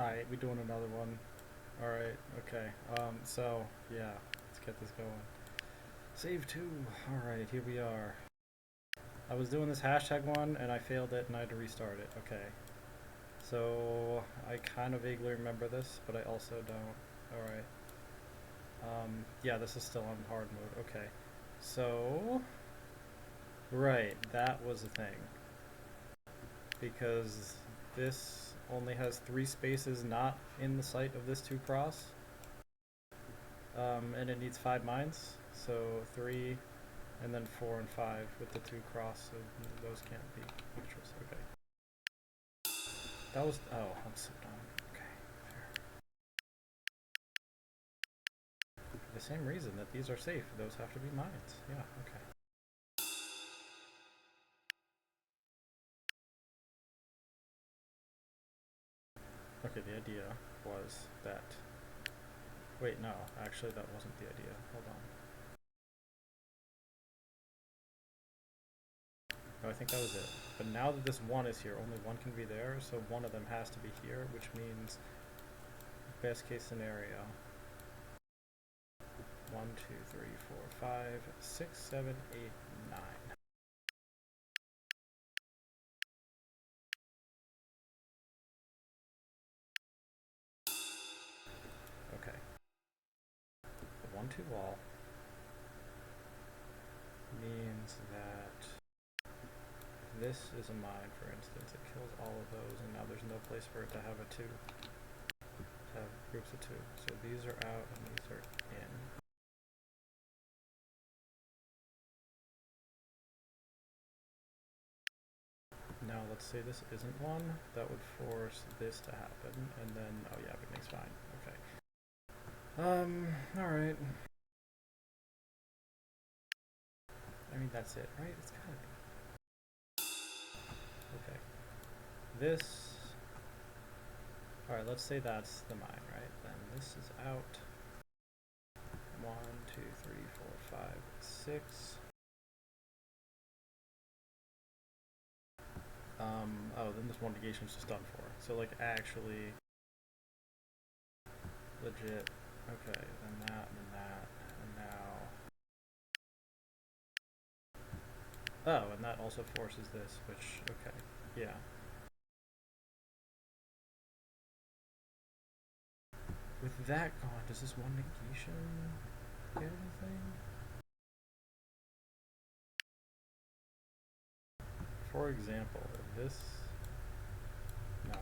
Alright, we doing another one. Alright, okay. So, yeah, let's get this going. Save 2. Alright, here we are. I was doing this hashtag one, and I failed it, and I had to restart it. Okay. So, I kind of vaguely remember this, but I also don't. Alright. Yeah, this is still on hard mode. Okay. So, right, that was the thing. Because this only has 3 spaces not in the sight of this 2 cross. And it needs 5 mines, so 3, and then 4 and 5 with the 2 cross, so those can't be neutrals. Okay. That was, oh, I'm so dumb. Okay, fair. For the same reason that these are safe, those have to be mines. Yeah, okay. Okay, the idea was that, wait, no, actually that wasn't the idea. Hold on. No, I think that was it. But now that this 1 is here, only 1 can be there, so one of them has to be here, which means best case scenario. 1, 2, 3, 4, 5, 6, 7, 8, 9. Okay. The 1, 2 wall means that this is a mine, for instance. It kills all of those, and now there's no place for it to have a 2. To have groups of 2. So these are out, and these are in. Now let's say this isn't one, that would force this to happen, and then, oh yeah, everything's fine. Okay. Alright. I mean, that's it, right? It's gotta be. Okay. This, alright, let's say that's the mine, right? Then this is out. 1, 2, 3, 4, 5, 6. Oh, then this one negation is just done for. So, like, actually, legit. Okay, then that, and that, and now. Oh, and that also forces this, which, okay, yeah. With that gone, does this one negation get anything? For example, if this, no.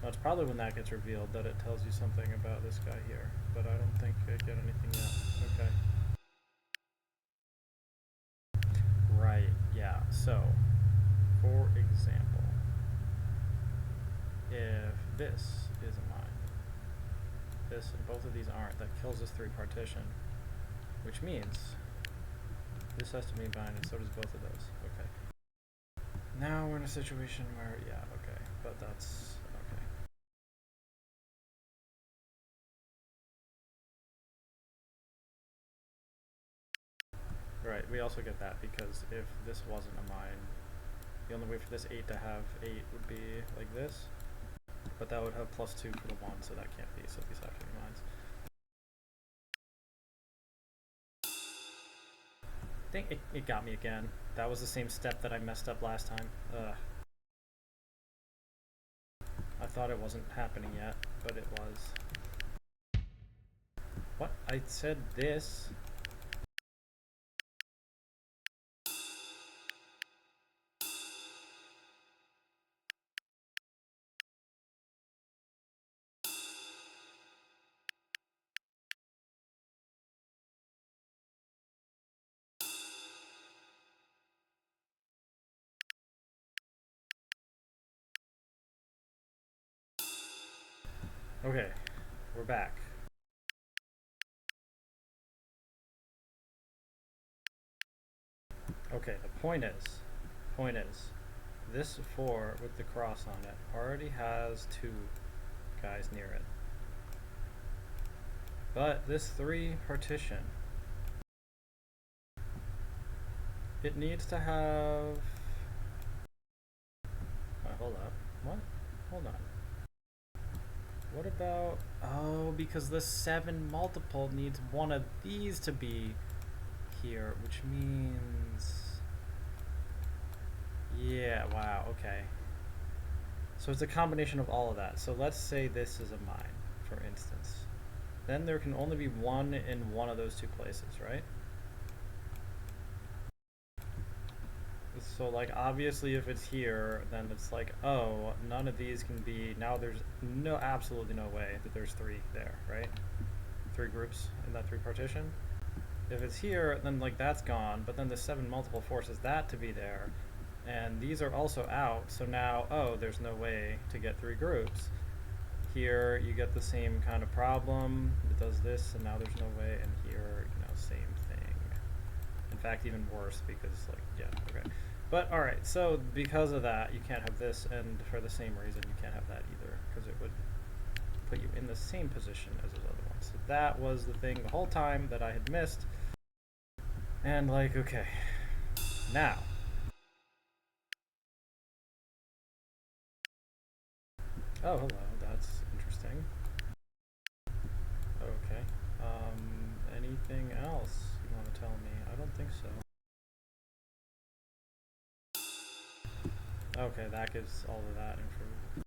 Well, it's probably when that gets revealed that it tells you something about this guy here, but I don't think I get anything yet. Okay. Right, yeah, so, for example, if this is a mine, this and both of these aren't, that kills this 3 partition, which means this has to be mine, and so does both of those. Okay. Now we're in a situation where, yeah, okay, but that's, okay. Right, we also get that because if this wasn't a mine, the only way for this 8 to have 8 would be like this, but that would have +2 for the 1, so that can't be, so these have to be mines. I think it got me again. That was the same step that I messed up last time. Ugh. I thought it wasn't happening yet, but it was. What? I said this. Okay, we're back. Okay, the point is, this 4 with the cross on it already has 2 guys near it. But this 3 partition, it needs to have hold up. What? Hold on. What about... Oh, because the 7 multiple needs one of these to be here, which means... Yeah, wow, okay. So it's a combination of all of that. So let's say this is a mine, for instance. Then there can only be one in one of those two places, right? So like obviously if it's here, then it's like, oh, none of these can be, now there's absolutely no way that there's 3 there, right? 3 groups in that 3 partition. If it's here, then like that's gone, but then the 7 multiple forces that to be there. And these are also out, so now, oh, there's no way to get 3 groups. Here you get the same kind of problem. It does this, and now there's no way, and here, same thing. In fact, even worse, because like, yeah, okay. But alright, so because of that, you can't have this, and for the same reason, you can't have that either, because it would put you in the same position as those other ones. So that was the thing the whole time that I had missed. And like, okay, now. Oh, hello, that's interesting. Okay, anything else you want to tell me? I don't think so. Okay, that gives all of that information.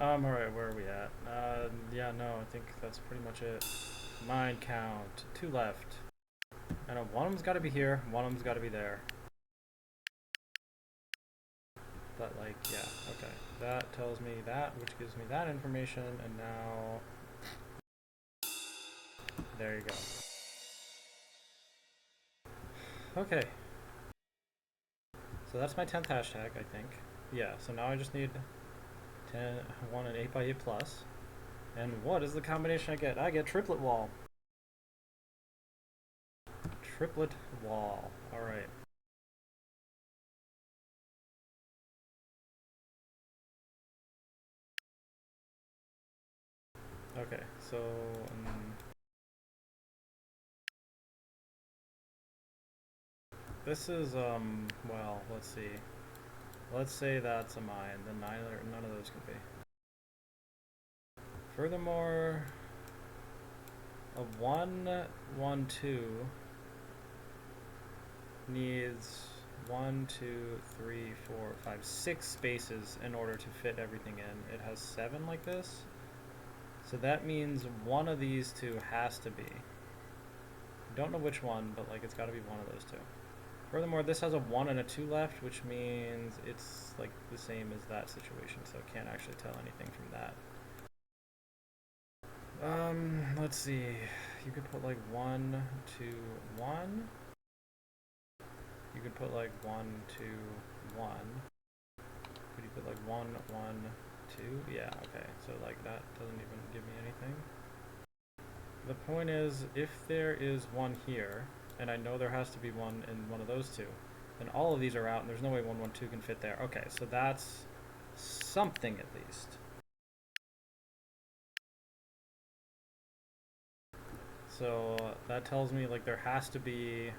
Alright, where are we at? Yeah, no, I think that's pretty much it. Mine count, 2 left. I know one of them's gotta be here, one of them's gotta be there. But like, yeah, okay. That tells me that, which gives me that information, and now... There you go. Okay. So that's my 10th hashtag, I think. Yeah, so now I just need 1 and 8x8 plus. And what is the combination I get? I get triplet wall. Triplet wall. Alright. Okay, so... this is, well, let's see. Let's say that's a mine, then none of those can be. Furthermore, a 1, 1, 2 needs 1, 2, 3, 4, 5, 6 spaces in order to fit everything in. It has 7 like this. So that means one of these 2 has to be. Don't know which one, but like it's got to be one of those 2. Furthermore, this has a 1 and a 2 left, which means it's like the same as that situation, so I can't actually tell anything from that. Let's see. You could put like 1, 2, 1. You could put like 1, 2, 1. Could you put like 1, 1, 2? Yeah, okay. So like that doesn't even give me anything. The point is, if there is 1 here, and I know there has to be 1 in one of those 2, then all of these are out, and there's no way 1, 1, 2 can fit there. Okay, so that's something at least. So that tells me like there has to be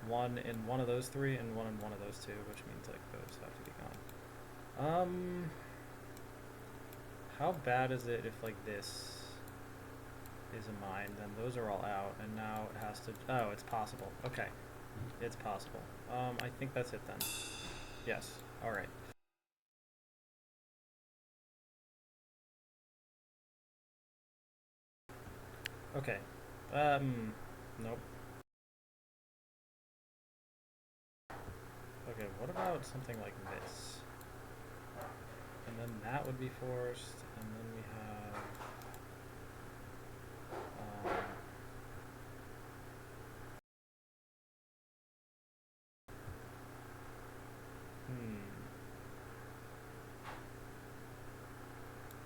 1 in one of those 3 and 1 in one of those 2, which means like those have to be gone. How bad is it if like this is a mine? Then those are all out, and now it has to... Oh, it's possible. Okay, it's possible. I think that's it then. Yes. All right. Okay. Nope. Okay, what about something like this? And then that would be forced, and then we have...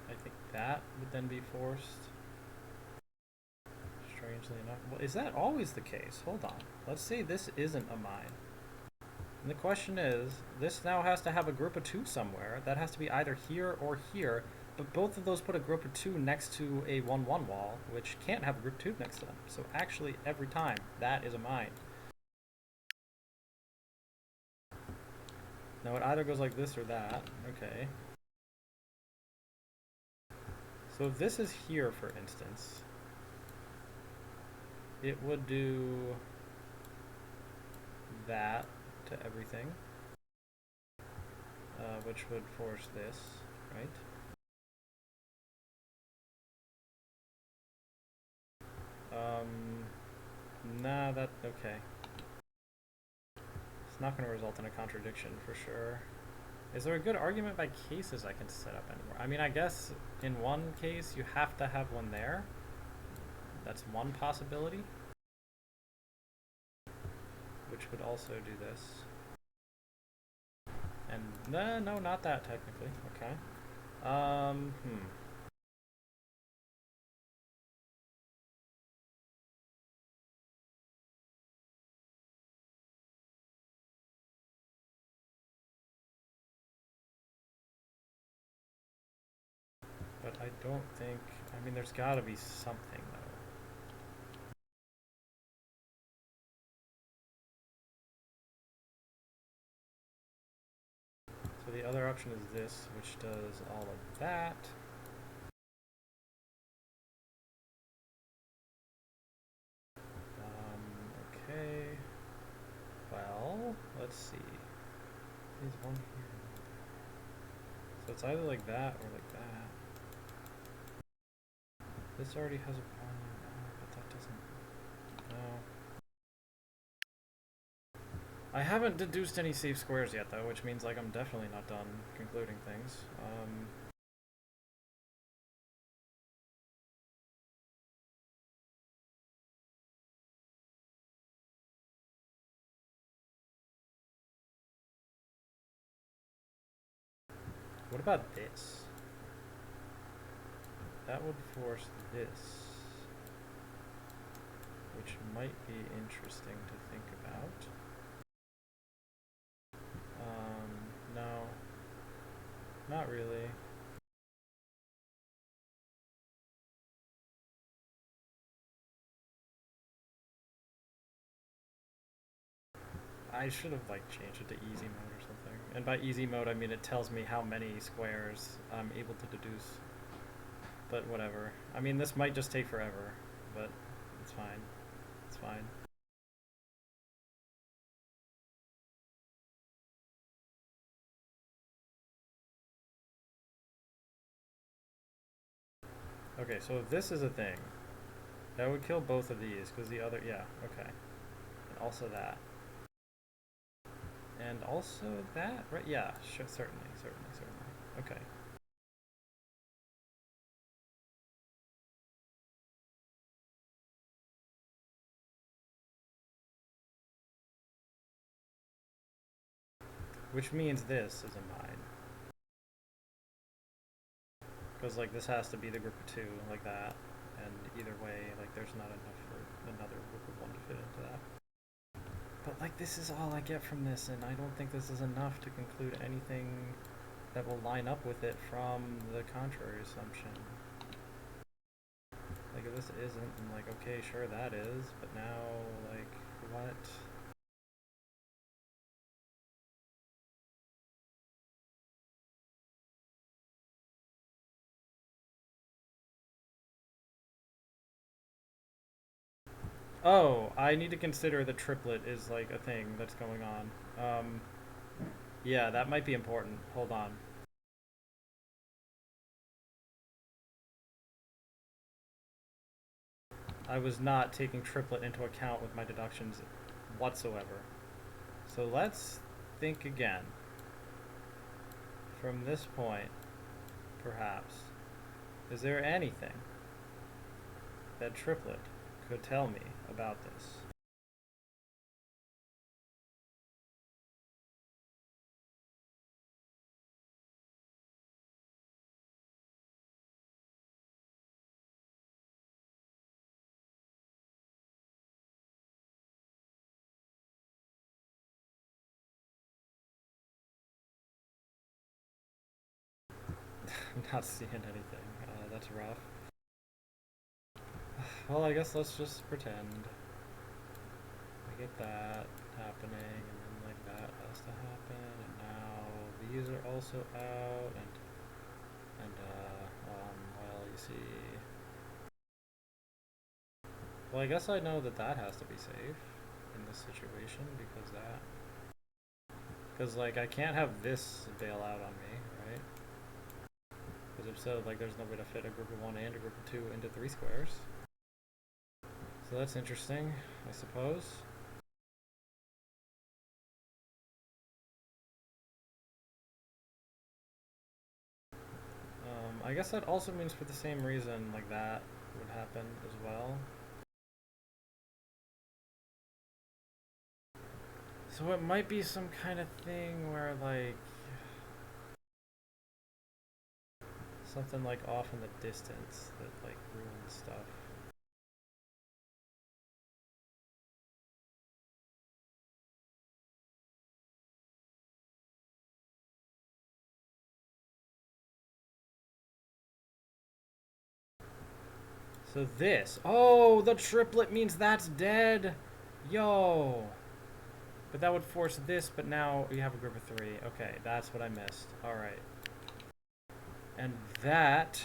I think that would then be forced. Strangely enough. Well, is that always the case? Hold on. Let's say this isn't a mine. And the question is, this now has to have a group of 2 somewhere. That has to be either here or here. But both of those put a group of 2 next to a 1-1 wall, which can't have a group 2 next to them. So actually, every time, that is a mine. Now it either goes like this or that. Okay. So if this is here, for instance, it would do that to everything, which would force this, right? Nah, okay. It's not going to result in a contradiction for sure. Is there a good argument by cases I can set up anymore? I mean, I guess in one case you have to have one there. That's one possibility. Which would also do this. And no, not that technically. Okay. But I don't think. I mean, there's got to be something though. So the other option is this, which does all of that. Okay. Well, let's see. There's one here. So it's either like that or like that. This already has a pawn, but that doesn't. No. I haven't deduced any safe squares yet, though, which means like I'm definitely not done concluding things. What about this? That would force this, which might be interesting to think about. No, not really. I should have like changed it to easy mode or something. And by easy mode, I mean it tells me how many squares I'm able to deduce. But whatever. I mean, this might just take forever, but it's fine. It's fine. Okay, so if this is a thing, that would kill both of these, because the other, yeah, okay. And also that. And also that, right? Yeah, sure, certainly. Okay. Which means this is a mine. Because, like, this has to be the group of 2, like that. And either way, like, there's not enough for another group of 1 to fit into that. But, like, this is all I get from this, and I don't think this is enough to conclude anything that will line up with it from the contrary assumption. Like, if this isn't, I'm like, okay, sure, that is, but now, like, what? Oh, I need to consider the triplet is, like, a thing that's going on. Yeah, that might be important. Hold on. I was not taking triplet into account with my deductions whatsoever. So let's think again. From this point, perhaps, is there anything that triplet could tell me about this? I'm not seeing anything. That's rough. Well, I guess let's just pretend. I get that happening, and then like that has to happen, and now these are also out, well, you see. Well, I guess I know that that has to be safe in this situation because like I can't have this bail out on me, right? Because if so, like there's no way to fit a group of 1 and a group of 2 into 3 squares. So that's interesting, I suppose. I guess that also means for the same reason, like that would happen as well. So it might be some kind of thing where like something like off in the distance that like ruins stuff. So this, oh, the triplet means that's dead. Yo. But that would force this, but now we have a group of 3. Okay, that's what I missed. Alright. And that,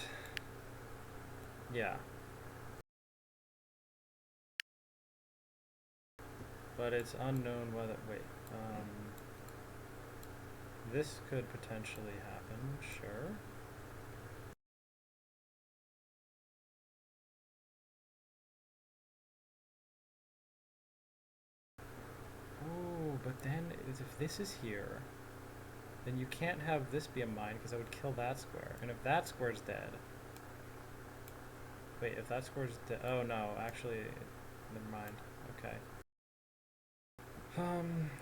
yeah. But it's unknown whether, wait, this could potentially happen, sure. Oh, but then if this is here, then you can't have this be a mine because that would kill that square. And if that square's dead, wait, if that square's dead, oh no, actually, never mind. Okay.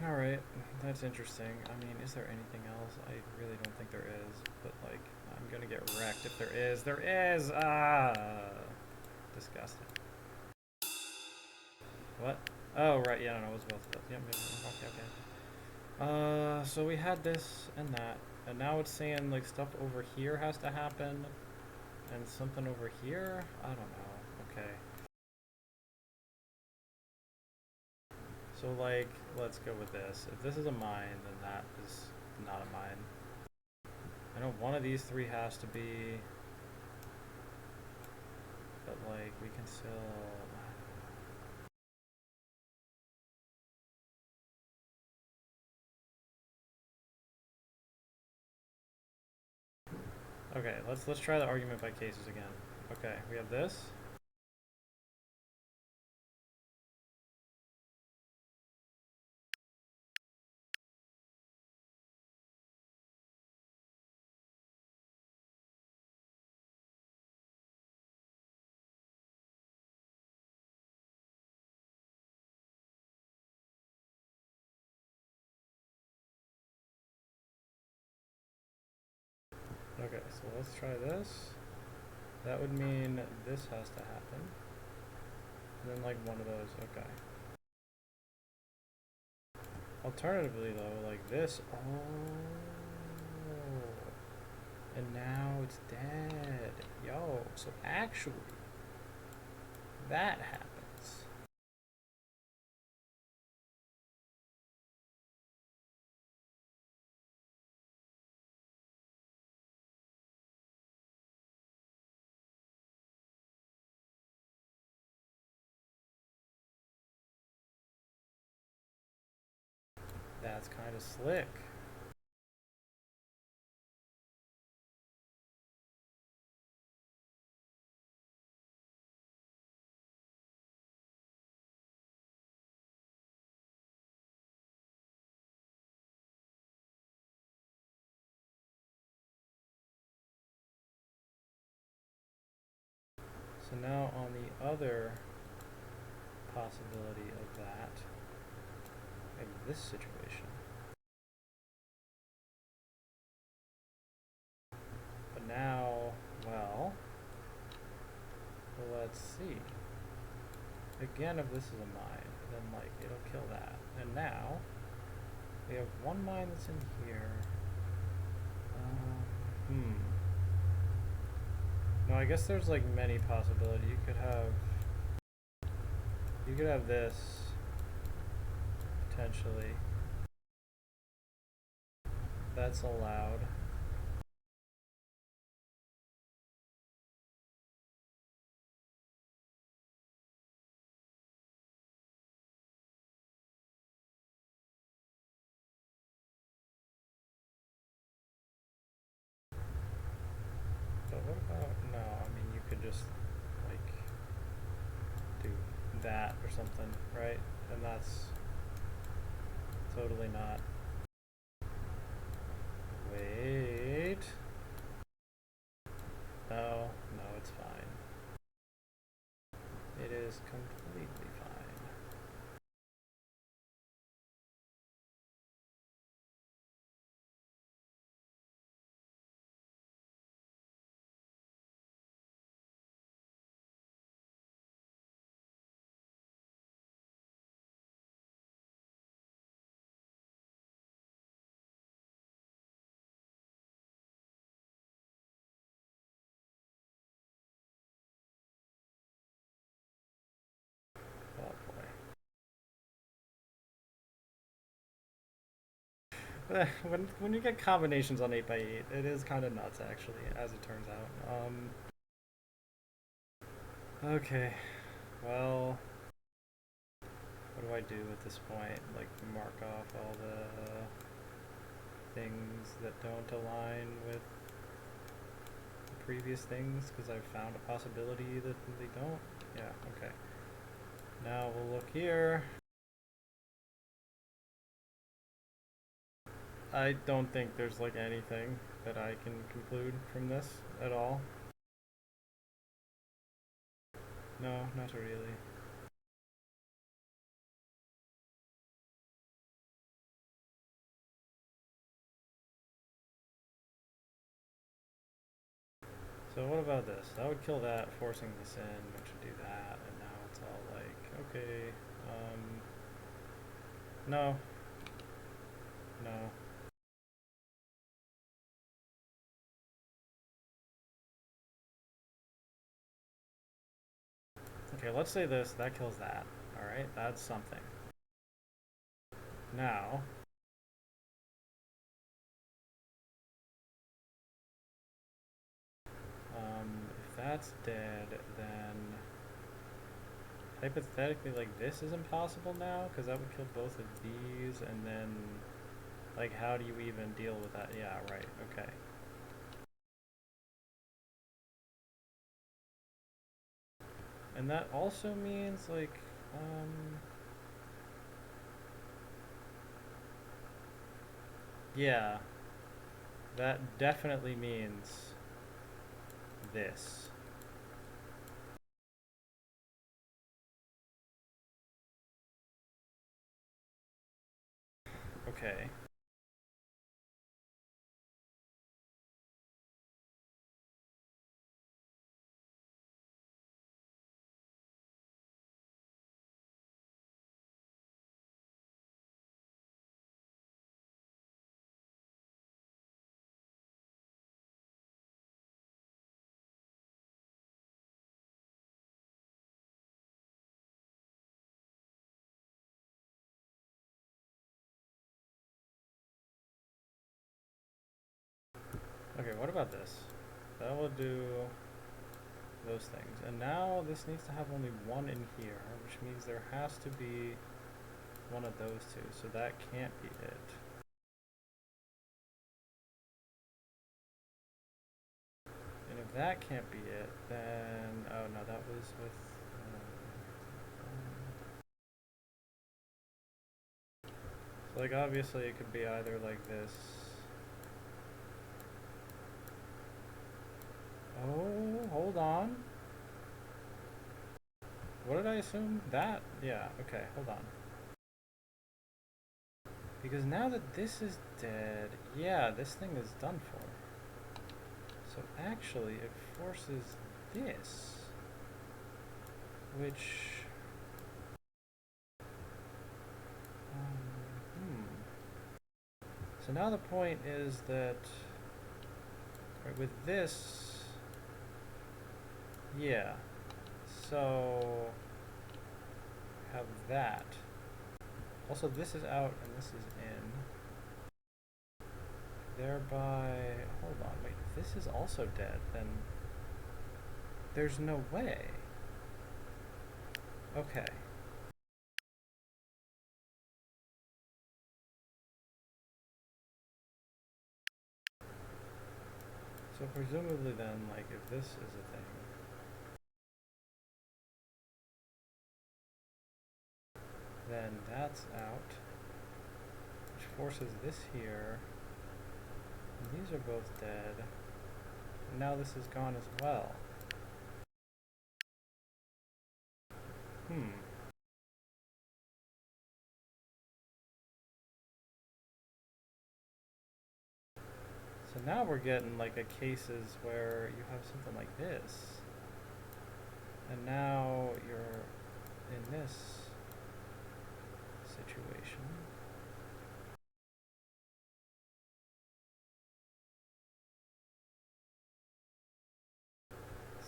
Alright, that's interesting. I mean, is there anything else? I really don't think there is, but like, I'm gonna get wrecked if there is. There is! Ah! Disgusting. What? Oh, right, yeah, no, it was both of those. Yep, okay. So we had this and that, and now it's saying, like, stuff over here has to happen, and something over here? I don't know. Okay. So, like, let's go with this. If this is a mine, then that is not a mine. I know one of these 3 has to be, but, like, we can still... Okay, let's try the argument by cases again. Okay, we have this. Okay, so let's try this. That would mean this has to happen. And then like one of those, okay. Alternatively though, like this, oh. And now it's dead. Yo, so actually, that happens. That's kind of slick. So now on the other possibility of that, in this situation. But now, well, let's see. Again, if this is a mine, then like it'll kill that. And now we have one mine that's in here. Hmm. No, I guess there's like many possibilities. You could have this potentially. That's allowed. But what about, no, I mean, you could just, like, do that or something, right? And that's totally not. Wait. No, no, it's fine. It is completely fine. Oh boy. When you get combinations on 8x8, it is kind of nuts, actually, as it turns out. Okay. Well, what do I do at this point? Like, mark off all the things that don't align with the previous things because I've found a possibility that they don't? Yeah, okay. Now we'll look here. I don't think there's like anything that I can conclude from this at all. No, not really. So what about this? That would kill that, forcing this in, which would do that, and now it's all like, okay, no, no. Okay, let's say this, that kills that. Alright, that's something. Now, if that's dead, then hypothetically, like, this is impossible now, because that would kill both of these, and then, like, how do you even deal with that? Yeah, right, okay. And that also means, like, yeah, that definitely means this. Okay. Okay, what about this? That will do those things. And now this needs to have only one in here, which means there has to be one of those two. So that can't be it. And if that can't be it, then... Oh, no, that was with... So, like, obviously it could be either like this... Oh, hold on. What did I assume? That? Yeah, okay, hold on. Because now that this is dead, yeah, this thing is done for. So actually, it forces this, which... So now the point is that right, with this, Yeah. So have that. Also, this is out and this is in. Thereby, hold on, wait, if this is also dead, then there's no way. Okay. So presumably then, like, if this is a thing, then that's out, which forces this here. And these are both dead. And now this is gone as well. Hmm. So now we're getting like a cases where you have something like this. And now you're in this situation.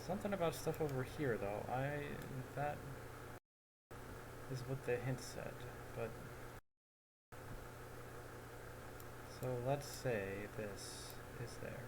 Something about stuff over here though. That is what the hint said, but so let's say this is there.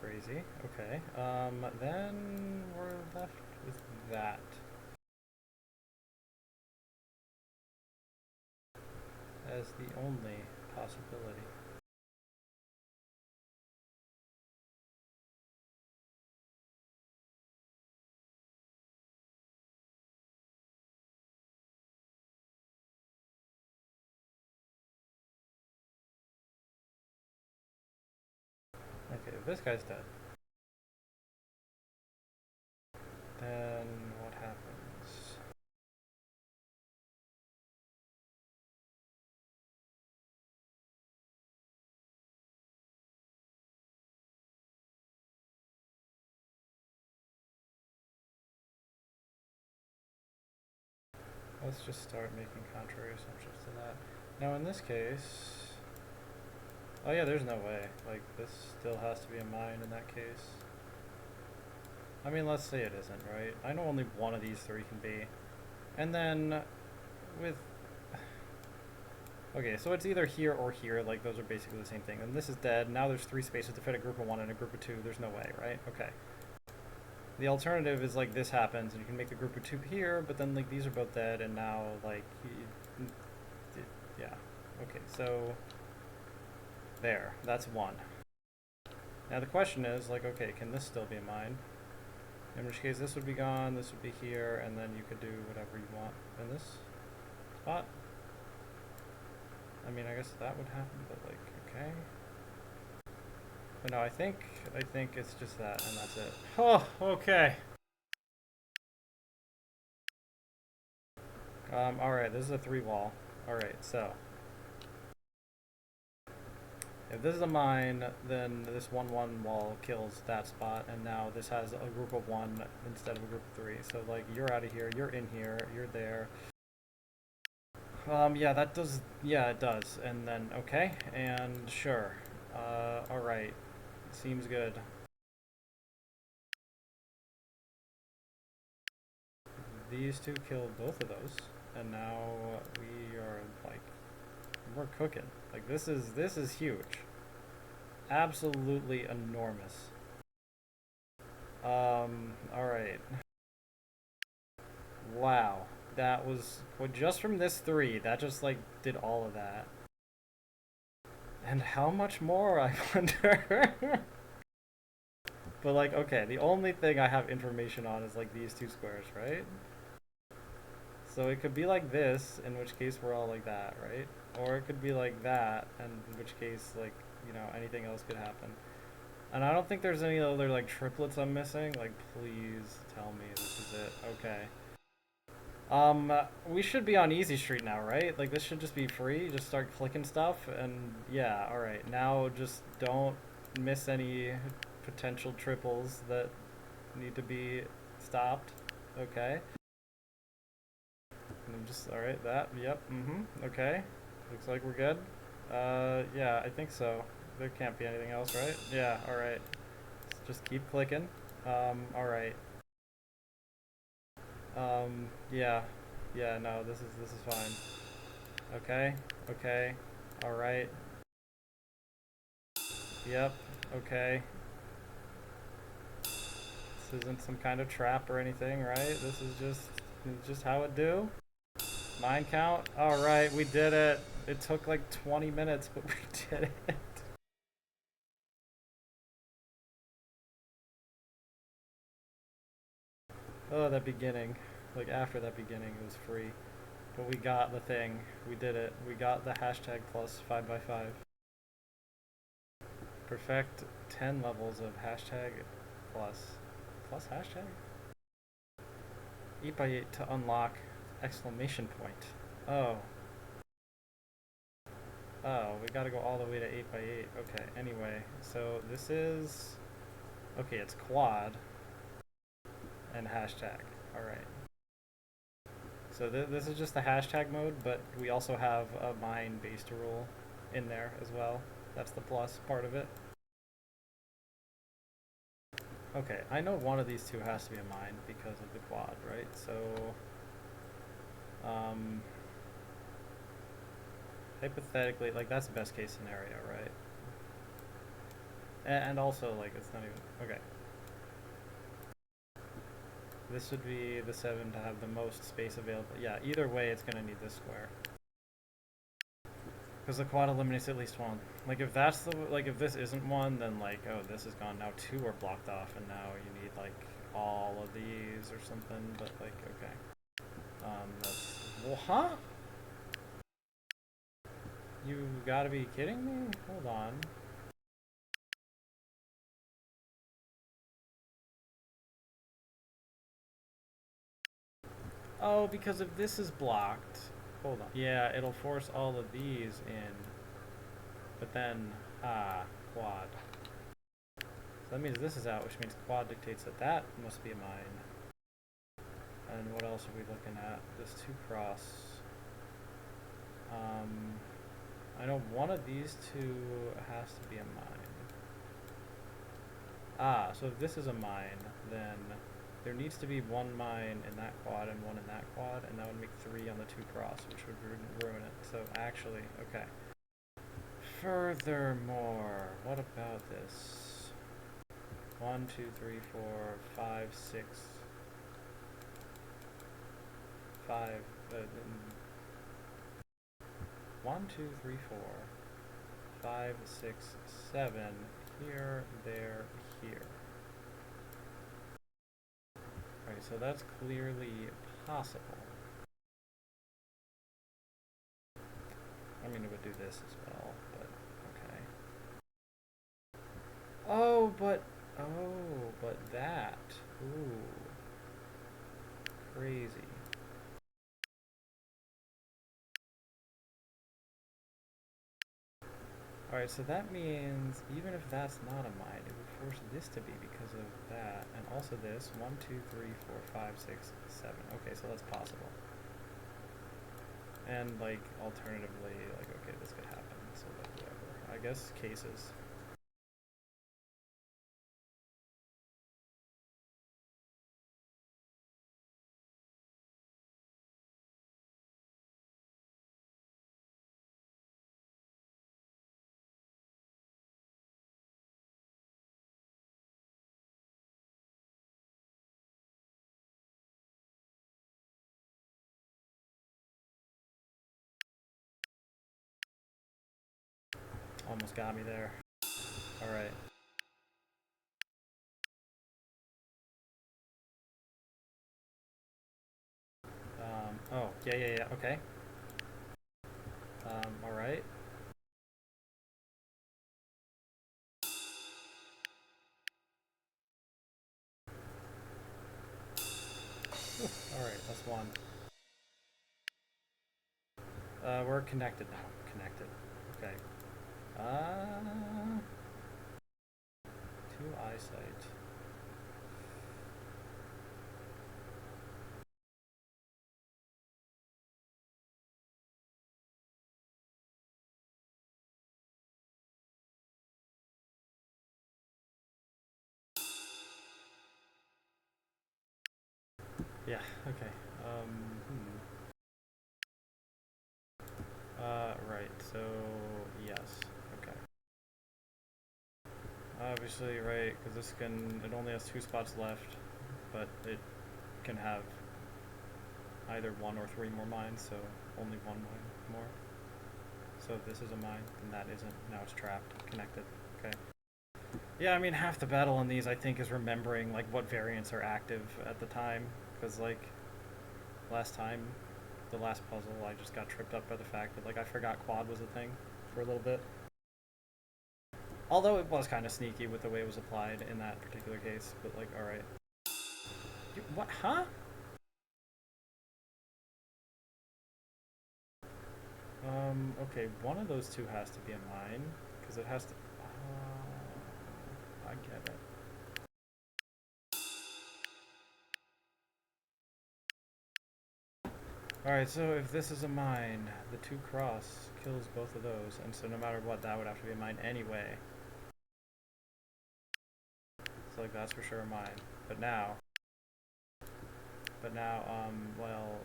Crazy. Okay. Then we're left with that as the only possibility. Okay, if this guy's dead, then what happens? Let's just start making contrary assumptions to that. Now in this case, oh yeah, there's no way. Like, this still has to be a mine in that case. I mean, let's say it isn't, right? I know only one of these three can be. And then, with... Okay, so it's either here or here, like, those are basically the same thing. And this is dead, now there's 3 spaces to fit a group of 1 and a group of 2, there's no way, right? Okay. The alternative is, like, this happens, and you can make the group of 2 here, but then, like, these are both dead, and now, like, yeah. Okay, so... There, that's 1. Now the question is, like, okay, can this still be a mine? In which case this would be gone, this would be here, and then you could do whatever you want in this spot. I mean, I guess that would happen, but like, okay. But no, I think it's just that, and that's it. Oh, okay. Alright, this is a 3 wall. Alright, so. If this is a mine, then this 1-1 wall kills that spot, and now this has a group of 1 instead of a group of 3. So, like, you're out of here, you're in here, you're there. Yeah, that does, yeah, it does. And then, okay, and sure. Alright. Seems good. These two killed both of those, and now we are, like, we're cooking. Like, this is huge. Absolutely enormous. Alright. Wow. That was, well, just from this 3, that just, like, did all of that. And how much more, I wonder? But like, okay, the only thing I have information on is like these two squares, right? So it could be like this, in which case we're all like that, right? Or it could be like that, and in which case, like, you know, anything else could happen. And I don't think there's any other like triplets I'm missing. Like, please tell me this is it. Okay. We should be on Easy Street now, right? Like, this should just be free. Just start clicking stuff, and yeah, all right. Now just don't miss any potential triples that need to be stopped. Okay. And I'm just, all right, that, yep, okay. Looks like we're good. Yeah, I think so. There can't be anything else, right? Yeah, all right. Just keep clicking. All right. Yeah. Yeah, no, this is fine. Okay. Okay. All right. Yep. Okay. This isn't some kind of trap or anything, right? This is just how it do. Mine count. All right, we did it. It took like 20 minutes, but we did it. Oh, that beginning. Like after that beginning, it was free. But we got the thing. We did it. We got the hashtag plus 5x5. Perfect 10 levels of hashtag plus. Plus hashtag? 8x8 to unlock exclamation point. Oh. Oh, we gotta go all the way to 8x8. Okay, anyway. So this is... Okay, it's quad and hashtag. Alright. So this is just the hashtag mode, but we also have a mine-based rule in there as well. That's the plus part of it. Okay, I know one of these two has to be a mine because of the quad, right? So, um, hypothetically, like that's the best case scenario, right? And also, like, it's not even, okay. This would be the 7 to have the most space available. Yeah, either way, it's gonna need this square. Because the quad eliminates at least one. Like if that's the like if this isn't one, then like oh this is gone. Now two are blocked off, and now you need like all of these or something. But like okay, that's well, huh? You gotta be kidding me! Hold on. Oh, because if this is blocked, hold on. Yeah, it'll force all of these in. But then quad. So that means this is out, which means quad dictates that that must be a mine. And what else are we looking at? This 2 cross. I know one of these two has to be a mine. So if this is a mine, then there needs to be one mine in that quad and one in that quad, and that would make 3 on the 2 cross, which would ruin it. So actually, okay. Furthermore, what about this? 1, 2, 3, 4, 5, 6, 5. 1, 2, 3, 4, 5, 6, 7. Here, there, here. Alright, so that's clearly possible. I mean, it would do this as well, but okay. Oh, but that. Ooh. Crazy. Alright, so that means even if that's not a mine, it would force this to be because of that. And also this. 1, 2, 3, 4, 5, 6, 7. Okay, so that's possible. And, like, alternatively, like, okay, this could happen. So, like, whatever. I guess cases. Almost got me there. Alright. Yeah, okay. Alright. Alright, that's one. We're connected now. Connected. Okay. Two eyesight. Yeah, okay. Right, so, yes. Okay. Obviously, right, because this can, it only has 2 spots left, but it can have either 1 or 3 more mines, so only 1 mine more. So if this is a mine, then that isn't. Now it's trapped, connected. Okay. Yeah, I mean, half the battle on these, I think, is remembering, like, what variants are active at the time. Because, like, last time, the last puzzle, I just got tripped up by the fact that, like, I forgot quad was a thing for a little bit. Although it was kind of sneaky with the way it was applied in that particular case. But, like, alright. What? Huh? Okay, one of those two has to be a mine. Because it has to... I get it. Alright, so if this is a mine, the 2 cross kills both of those, and so no matter what, that would have to be a mine anyway. So, like, that's for sure a mine. But now, well,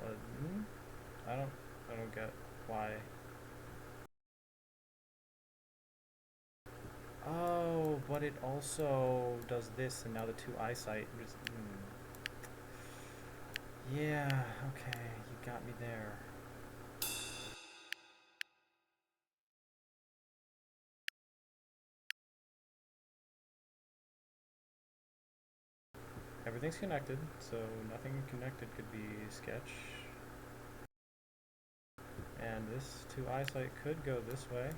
I don't get why. Oh, but it also does this, and now the 2 eyesight. Yeah, okay, you got me there. Everything's connected, so nothing connected could be sketch. And this 2 eyesight could go this way,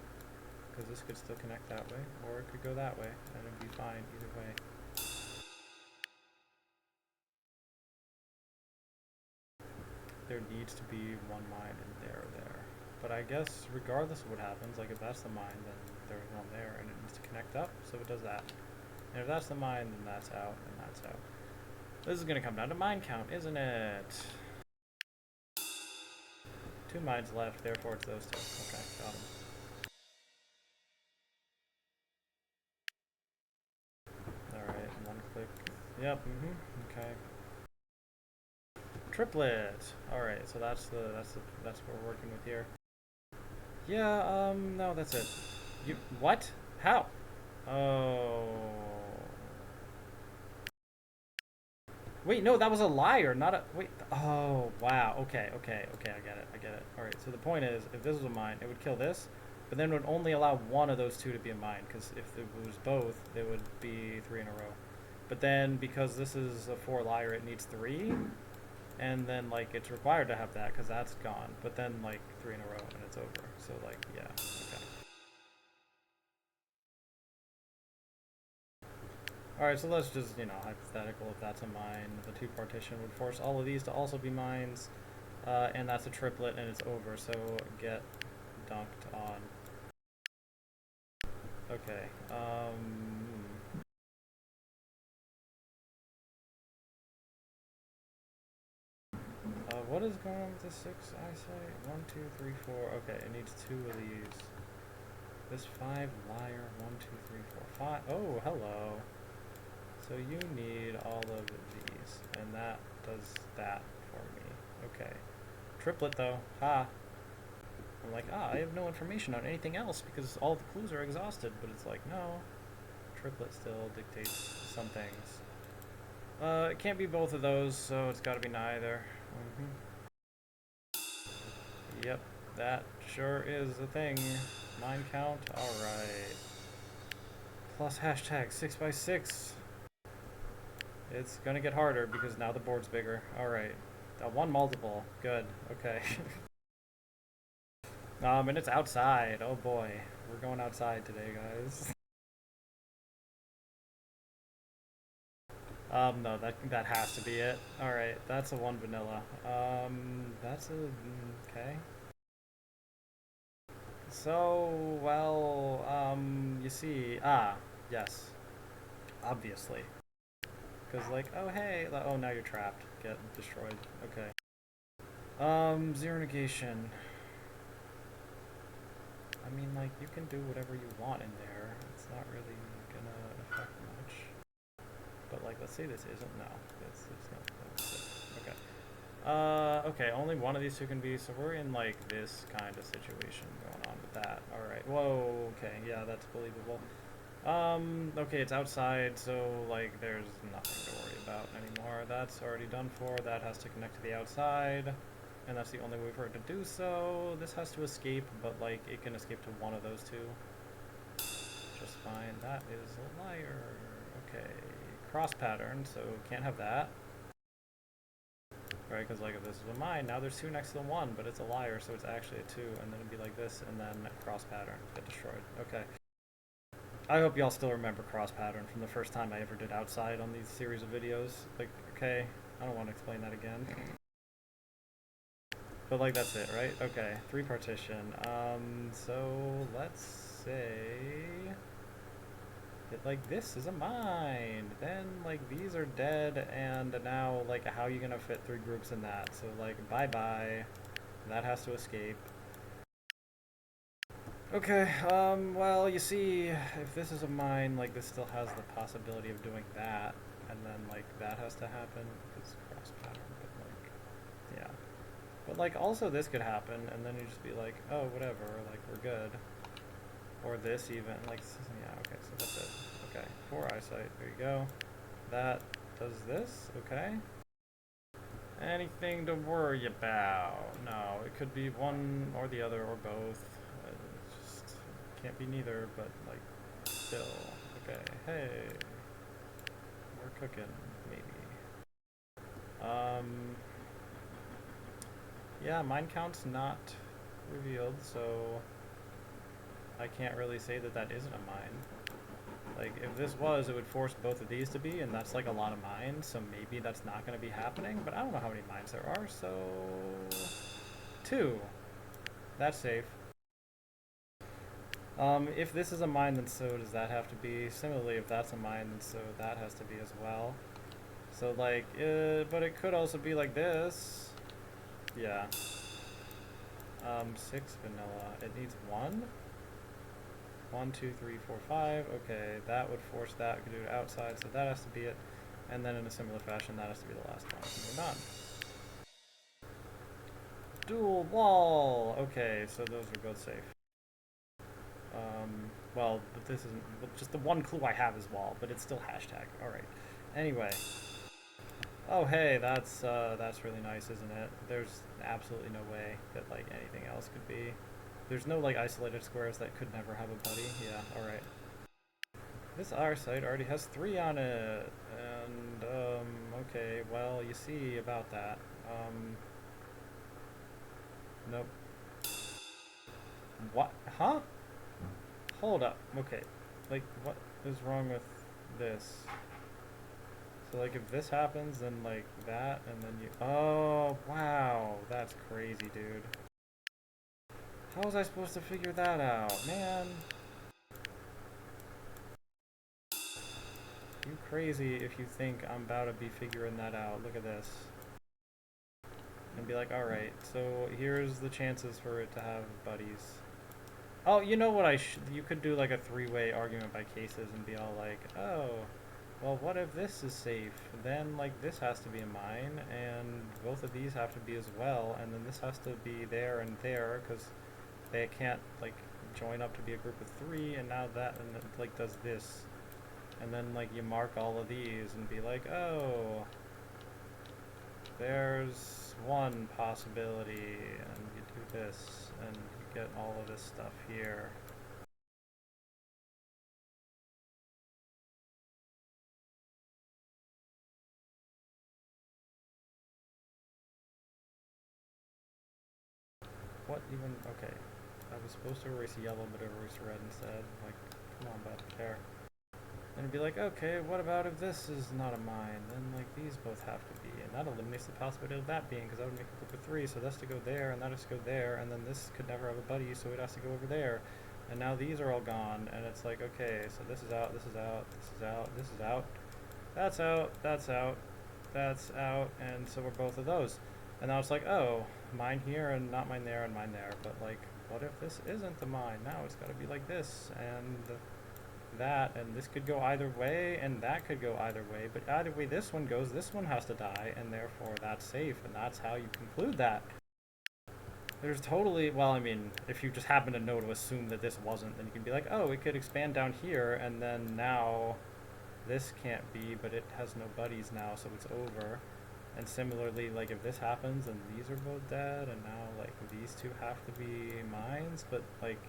because this could still connect that way, or it could go that way, and it'd be fine either way. There needs to be 1 mine in there or there. But I guess regardless of what happens, like if that's the mine, then there's 1 there, and it needs to connect up, so it does that. And if that's the mine, then that's out, and that's out. This is going to come down to mine count, isn't it? 2 mines left, therefore it's those 2. Okay, got them. Alright, 1 click. Yep, okay. Triplet! Alright, so that's what we're working with here. Yeah, no, that's it. What? How? Oh. Wait, no, that was a liar, not a, wait, oh, wow, okay, I get it. Alright, so the point is, if this was a mine, it would kill this, but then it would only allow 1 of those 2 to be a mine, because if it was both, they would be 3 in a row. But then, because this is a 4 liar, it needs 3, and then, like, it's required to have that, because that's gone, but then, like, 3 in a row, and it's over, so, like, yeah, okay. Alright, so let's just, hypothetical, if that's a mine, the 2 partition would force all of these to also be mines, and that's a triplet, and it's over, so get dunked on. Okay, what is going on with the 6 eyesight? 1, 2, 3, 4, okay, it needs 2 of these. This 5 liar, 1, 2, 3, 4, 5, oh, hello. So you need all of these, and that does that for me. Okay. Triplet though, ha. I'm like, I have no information on anything else because all the clues are exhausted, but it's like, no. Triplet still dictates some things. It can't be both of those, so it's gotta be neither. Yep, that sure is a thing. Mine count, alright. Plus hashtag 6x6. It's gonna get harder because now the board's bigger. Alright. One multiple. Good. Okay. And it's outside. Oh boy. We're going outside today, guys. No, that has to be it. Alright, that's a one vanilla. That's a... okay. So, well, you see... yes. Obviously. Because, like, oh, hey, oh, now you're trapped. Get destroyed. Okay. Zero negation. I mean, like, you can do whatever you want in there. It's not really gonna affect much. But, like, let's say this isn't. No. It's not. That's it. Okay. Okay, only one of these two can be, so we're in, like, this kind of situation going on with that. Alright. Whoa, okay, yeah, that's believable. Okay, it's outside, so, like, there's nothing to worry about anymore. That's already done for. That has to connect to the outside. And that's the only way for it to do so. This has to escape, but, like, it can escape to one of those two. Just fine. That is a liar. Okay. Cross pattern, so can't have that. Right, because, like, if this is a mine, now there's two next to the one, but it's a liar, so it's actually a two, and then it'd be like this, and then cross pattern. Get destroyed. Okay. I hope y'all still remember cross pattern from the first time I ever did outside on these series of videos. Like, okay, I don't want to explain that again. But, like, that's it, right? Okay, three partition. So let's say that, like, this is a mine. Then, like, these are dead, and now, like, how are you gonna fit three groups in that? So, like, bye-bye. That has to escape. Okay, well, you see, if this is a mine, like, this still has the possibility of doing that, and then, like, that has to happen. It's cross pattern, but, like, yeah. But, like, also this could happen, and then you just be like, oh, whatever, like, we're good. Or this even, like, yeah, okay, so that's it. Okay, 4 eyesight, there you go. That does this, okay. Anything to worry about? No, it could be one or the other or both. Just can't be neither, but, like, still. Okay, hey. We're cooking, maybe. Yeah, mine count's not revealed, so I can't really say that that isn't a mine. Like, if this was, it would force both of these to be, and that's like a lot of mines, so maybe that's not going to be happening, but I don't know how many mines there are, so... 2. That's safe. If this is a mine, then so does that have to be. Similarly, if that's a mine, then so that has to be as well. So, like, but it could also be like this. Yeah. 6 vanilla. It needs 1. 1, 2, 3, 4, 5. Okay, that would force that. We could do it outside, so that has to be it. And then in a similar fashion, that has to be the last one. We're done. Dual wall! Okay, so those are both safe. Well, but this isn't... just the one clue I have is wall, but it's still hashtag. Alright. Anyway. Oh, hey, that's really nice, isn't it? There's absolutely no way that, like, anything else could be. There's no, like, isolated squares that could never have a buddy. Yeah, alright. This R site already has 3 on it. And, okay, well, you see about that. Nope. What? Huh? Hold up. Okay. Like, what is wrong with this? So, like, if this happens, then, like, that, and then you... oh, wow. That's crazy, dude. How was I supposed to figure that out? Man. You crazy if you think I'm about to be figuring that out. Look at this. And be like, alright, so here's the chances for it to have buddies. Oh, you know what you could do like a 3-way argument by cases and be all like, oh, well, what if this is safe? Then, like, this has to be a mine, and both of these have to be as well, and then this has to be there and there, because they can't, like, join up to be a group of 3, and now that, and it, like, does this. And then, like, you mark all of these and be like, oh, there's one possibility, and you do this, and you get all of this stuff here. what even, okay. I was supposed to erase yellow, but I erased red instead. Like, come on, bud, there. And it'd be like, okay, what about if this is not a mine? Then, like, these both have to be. And that eliminates the possibility of that being, because that would make a group of 3. So that's to go there, and that has to go there, and then this could never have a buddy, so it has to go over there. And now these are all gone, and it's like, okay, so this is out, this is out, this is out, this is out. That's out, that's out, that's out, and so we're both of those. And now it's like, oh, mine here, and not mine there, and mine there. But, like, what if this isn't the mine? Now it's got to be like this, and that, and this could go either way, and that could go either way, but either way this one goes, this one has to die, and therefore that's safe, and that's how you conclude that. There's totally, well, I mean, if you just happen to know to assume that this wasn't, then you can be like, oh, it could expand down here, and then now this can't be, but it has no buddies now, so it's over. And similarly, like, if this happens, and these are both dead, and now, like, these two have to be mines, but, like,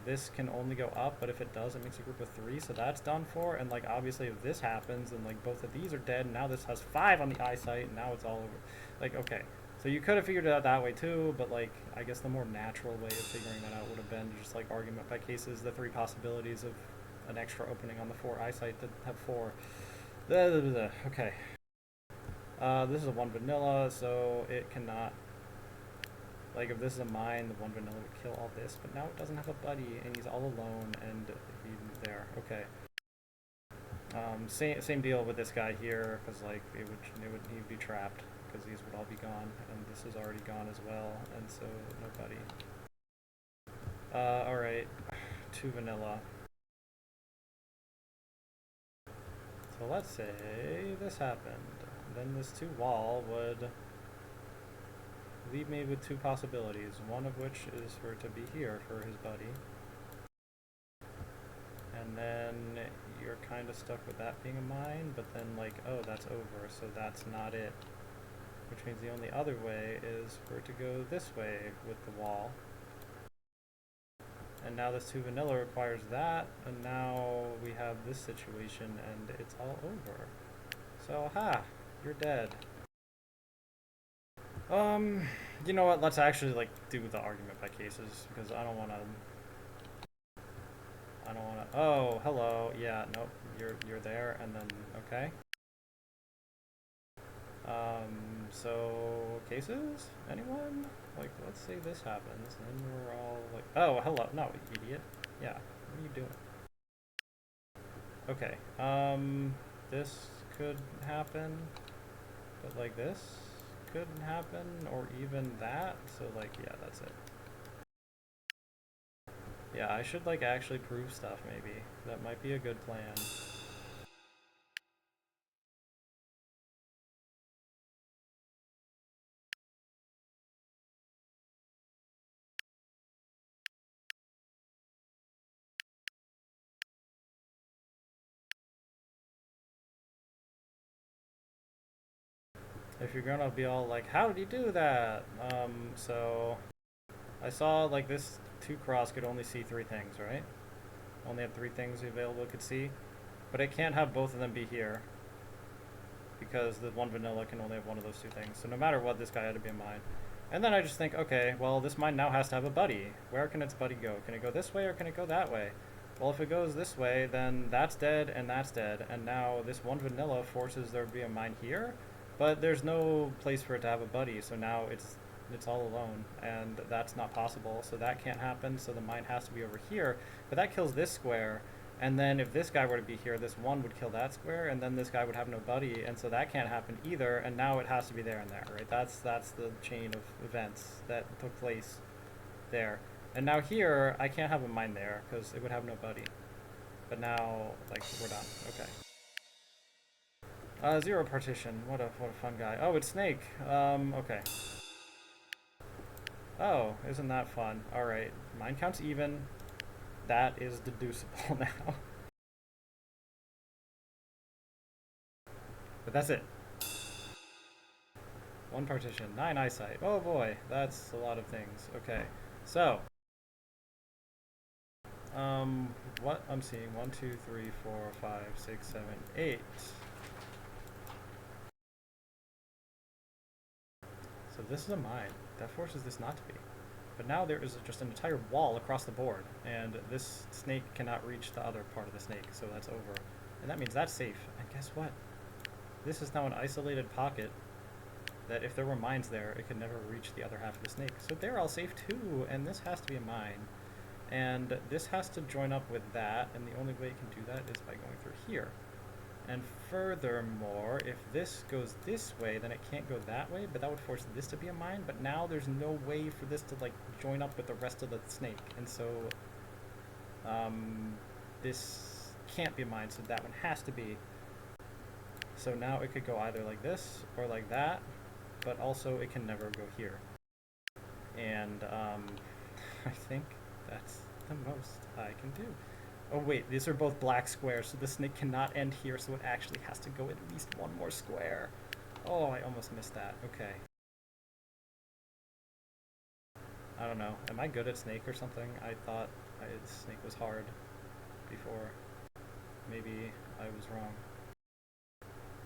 this can only go up, but if it does, it makes a group of 3, so that's done for. And, like, obviously if this happens, and, like, both of these are dead, and now this has 5 on the eyesight, and now it's all over. Like, okay. So you could have figured it out that way too, but, like, I guess the more natural way of figuring that out would have been just, like, argument by cases, the 3 possibilities of an extra opening on the 4 eyesight to have 4. Okay. This is a 1 vanilla, so it cannot... Like, if this is a mine, the 1 vanilla would kill all this, but now it doesn't have a buddy, and he's all alone, and he's there. Okay. Same deal with this guy here, because, like, he'd be trapped, because these would all be gone, and this is already gone as well, and so no buddy. Alright. 2 vanilla. So let's say this happened. Then this 2 wall would leave me with 2 possibilities, one of which is for it to be here for his buddy. And then you're kind of stuck with that being a mine, but then, like, oh, that's over, so that's not it. Which means the only other way is for it to go this way with the wall. And now this 2 vanilla requires that, and now we have this situation, and it's all over. So, you're dead. You know what, let's actually, like, do the argument by cases, because I don't wanna, oh, hello, yeah, nope, you're there, and then, okay. So, cases? Anyone? Like, let's say this happens, and then we're all like, oh, hello, no, idiot. Yeah, what are you doing? Okay, this could happen, but, like, this couldn't happen, or even that, so, like, yeah, that's it. Yeah, I should, like, actually prove stuff, maybe. That might be a good plan. If you're gonna be all like, how did he do that? So I saw, like, this 2 cross could only see 3 things, right? Only had 3 things available it could see. But it can't have both of them be here, because the 1 vanilla can only have one of those 2 things. So no matter what, this guy had to be a mine. And then I just think, okay, well, this mine now has to have a buddy. Where can its buddy go? Can it go this way, or can it go that way? Well, if it goes this way, then that's dead, and that's dead. And now this 1 vanilla forces there to be a mine here. But there's no place for it to have a buddy, so now it's all alone, and that's not possible, so that can't happen, so the mine has to be over here. But that kills this square, and then if this guy were to be here, this 1 would kill that square, and then this guy would have no buddy, and so that can't happen either, and now it has to be there and there, right? That's the chain of events that took place there. And now here, I can't have a mine there, because it would have no buddy. But now, like, we're done. Okay. 0 partition. What a fun guy. Oh, it's Snake. Okay. Oh, isn't that fun? Alright. Mine counts even. That is deducible now. But that's it. 1 partition. 9 eyesight. Oh boy. That's a lot of things. Okay. So. What I'm seeing. 1, 2, 3, 4, 5, 6, 7, 8. So this is a mine. That forces this not to be. But now there is just an entire wall across the board, and this snake cannot reach the other part of the snake, so that's over. And that means that's safe. And guess what? This is now an isolated pocket that if there were mines there, it could never reach the other half of the snake. So they're all safe too, and this has to be a mine. And this has to join up with that, and the only way it can do that is by going through here. And furthermore, if this goes this way, then it can't go that way, but that would force this to be a mine, but now there's no way for this to, like, join up with the rest of the snake, and so, this can't be a mine, so that one has to be. So now it could go either like this, or like that, but also it can never go here. And, I think that's the most I can do. Oh wait, these are both black squares, so the snake cannot end here, so it actually has to go at least one more square. Oh, I almost missed that. Okay. I don't know. Am I good at snake or something? I thought snake was hard before. Maybe I was wrong.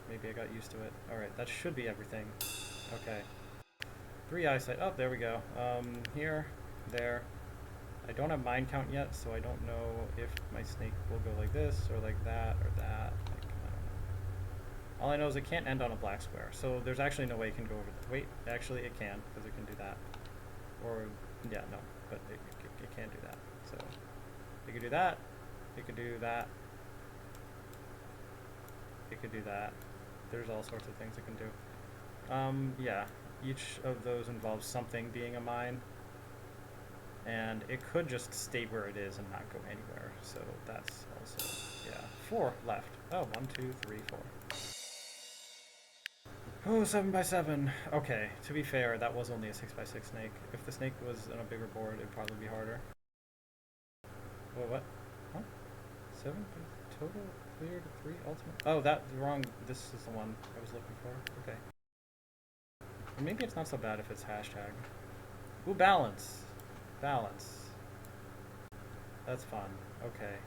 Maybe I got used to it. Alright, that should be everything. Okay. 3 eyesight. Oh, there we go. Here, there. I don't have mine count yet, so I don't know if my snake will go like this, or like that, or that. Like, I don't know. All I know is it can't end on a black square, so there's actually no way it can go over wait, actually it can, because it can do that. Or, yeah, no, but it can't do that. So, it could do that, it could do that, it could do that. There's all sorts of things it can do. Yeah, each of those involves something being a mine. And it could just stay where it is and not go anywhere. So that's also, yeah. 4 left. Oh, 1, 2, 3, 4. Oh, 7 by 7. Okay, to be fair, that was only a 6 by 6 snake. If the snake was on a bigger board, it'd probably be harder. Wait, what? Huh? 7 total cleared 3 ultimate? Oh, that's wrong. This is the one I was looking for. Okay. Or maybe it's not so bad if it's hashtag. Ooh, balance. Balance. That's fun. Okay.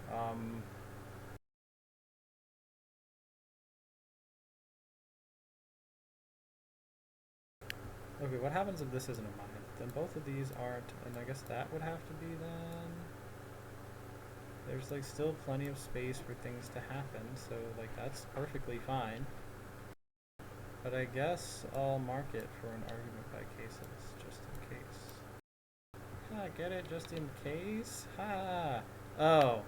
Okay, what happens if this isn't a mine? Then both of these aren't, and I guess that would have to be then. There's like still plenty of space for things to happen, so like that's perfectly fine. But I guess I'll mark it for an argument by cases, just in case. Get it? Just in case? Ha! Oh.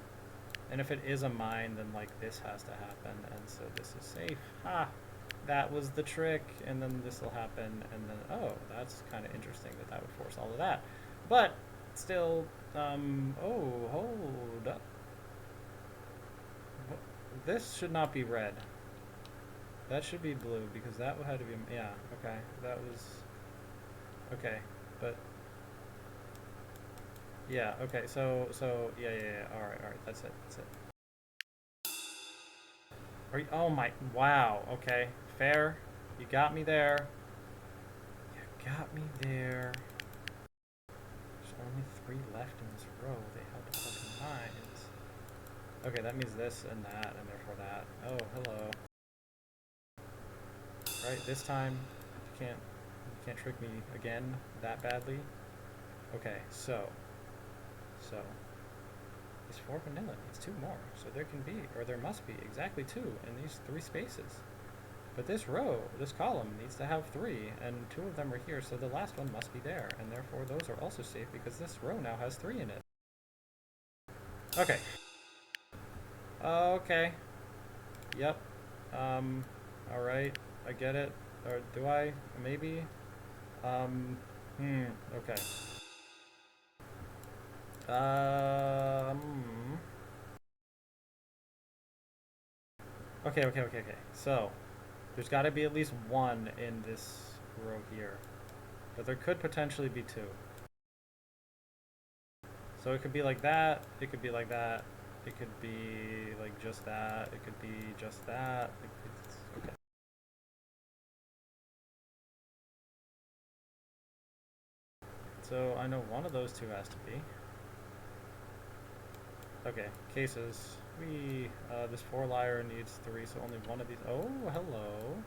And if it is a mine, then like this has to happen, and so this is safe. Ha! That was the trick, and then this will happen, and then, oh, that's kind of interesting that that would force all of that. But, still, oh, hold up. This should not be red. That should be blue, because that had to be, yeah, okay, that was, okay, but, yeah, okay, so, yeah, alright, that's it. Are you, oh my, wow, okay, fair, you got me there. There's only 3 left in this row, they held all the mines. Okay, that means this and that, and therefore that. Oh, hello. Right, this time, you can't trick me again that badly. Okay, so, this 4 vanilla needs 2 more, so there can be, or there must be, exactly 2 in these 3 spaces. But this row, this column, needs to have 3, and 2 of them are here, so the last one must be there, and therefore those are also safe because this row now has 3 in it. Okay. Okay. Yep. Alright, I get it. Or do I? Maybe? Okay. Okay. So, there's got to be at least 1 in this row here. But there could potentially be 2. So it could be like that, it could be like that, it could be like just that, it could be just that. Okay. So I know one of those 2 has to be. Okay, cases. This 4 liar needs 3, so only one of these. Oh, hello.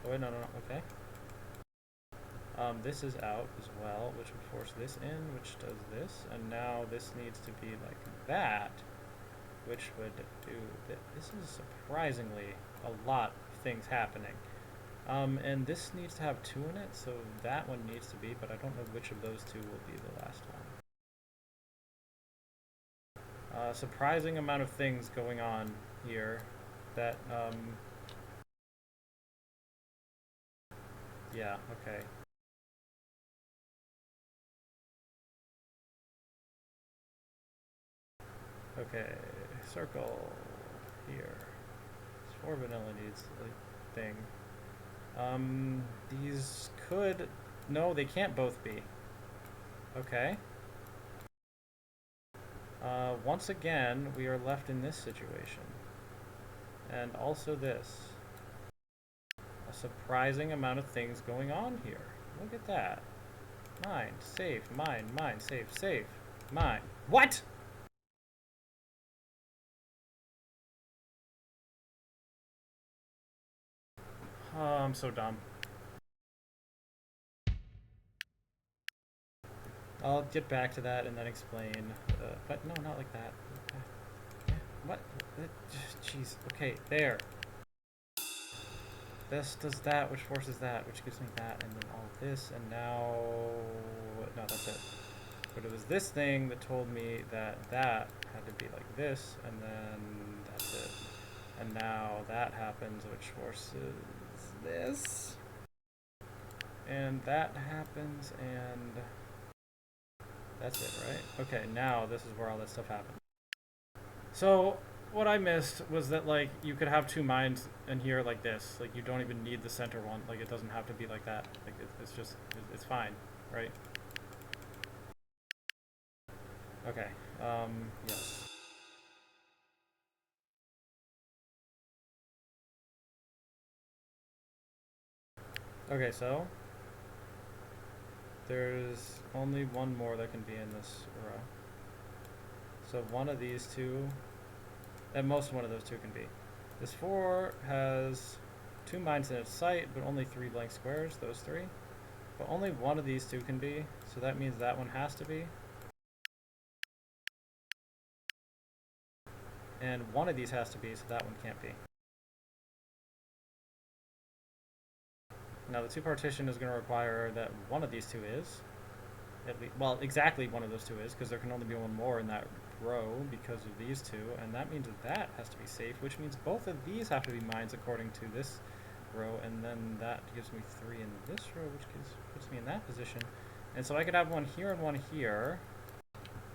Oh, wait, no, okay. This is out as well, which would force this in, which does this, and now this needs to be like that, which would do this is surprisingly a lot of things happening. And this needs to have 2 in it, so that one needs to be, but I don't know which of those 2 will be the last one. Surprising amount of things going on here that, yeah, okay. Okay, circle here. 4 vanilla needs a thing. These could... No, they can't both be. Okay. Once again, we are left in this situation. And also this. A surprising amount of things going on here. Look at that. Mine, save, mine, save, save, mine. What?! Oh, I'm so dumb. I'll get back to that and then explain. But no, not like that. What? Jeez. Okay, there. This does that, which forces that, which gives me that, and then all of this, and now... No, that's it. But it was this thing that told me that that had to be like this, and then that's it. And now that happens, which forces this. And that happens, and... That's it, right? Okay, now this is where all that stuff happens. So, what I missed was that, like, you could have 2 mines in here like this. Like, you don't even need the center one. Like, it doesn't have to be like that. Like, it's just, it's fine, right? Okay, yes. Okay, so there's only one more that can be in this row. So one of these 2, at most one of those 2 can be. This 4 has 2 mines in its sight, but only 3 blank squares, those 3. But only one of these 2 can be, so that means that one has to be. And one of these has to be, so that one can't be. Now the 2 partition is going to require that one of these 2 is. At least, well, exactly one of those 2 is, because there can only be one more in that row because of these 2, and that means that has to be safe, which means both of these have to be mines according to this row, and then that gives me 3 in this row, which puts me in that position. And so I could have one here and one here,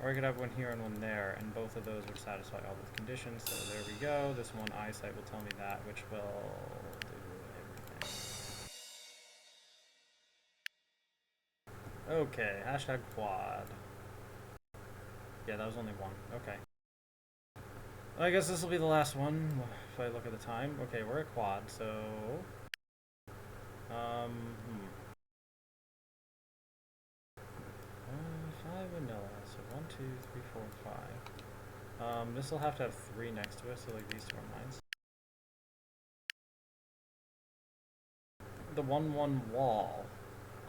or I could have one here and one there, and both of those would satisfy all the conditions, so there we go. This one eyesight will tell me that, which will do everything. Okay, hashtag quad. Yeah, that was only one. Okay. I guess this will be the last one, if I look at the time. Okay, we're at quad, so... 5 vanilla, so 1, 2, 3, 4, 5. This will have to have 3 next to it, so like these 2 are mines. The 1-1 wall.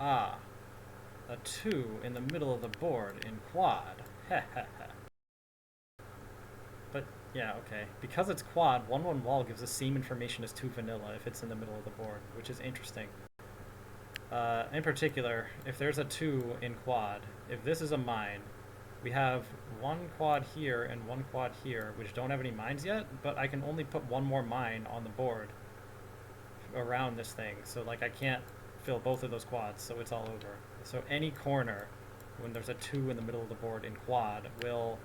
Ah. A 2 in the middle of the board in quad. But, yeah, okay. Because it's quad, 1-1 wall gives the same information as 2 vanilla if it's in the middle of the board, which is interesting. In particular, if there's a 2 in quad, if this is a mine, we have 1 quad here and 1 quad here, which don't have any mines yet, but I can only put 1 more mine on the board around this thing. So, like, I can't fill both of those quads, so it's all over. So any corner, when there's a 2 in the middle of the board in quad, will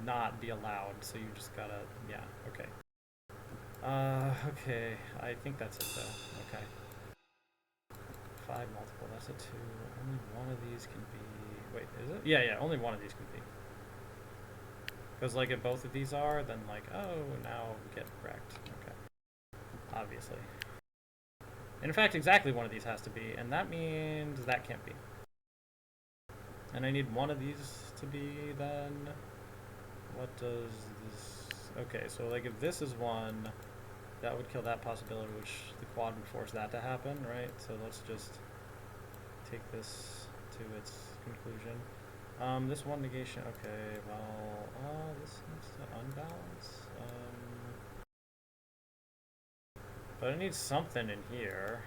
not be allowed. So you just gotta, yeah, okay. Okay, I think that's it though. Okay. 5 multiple, that's a 2. Only one of these can be... Wait, is it? Yeah, only one of these can be. Because, like, if both of these are, then, like, oh, now get wrecked. Okay. Obviously. In fact, exactly one of these has to be, and that means that can't be. And I need one of these to be, then... What does this... Okay, so, like, if this is 1... That would kill that possibility, which the quad would force that to happen, right? So let's just take this to its conclusion. This one negation, okay, well, this needs to unbalance. But I need something in here.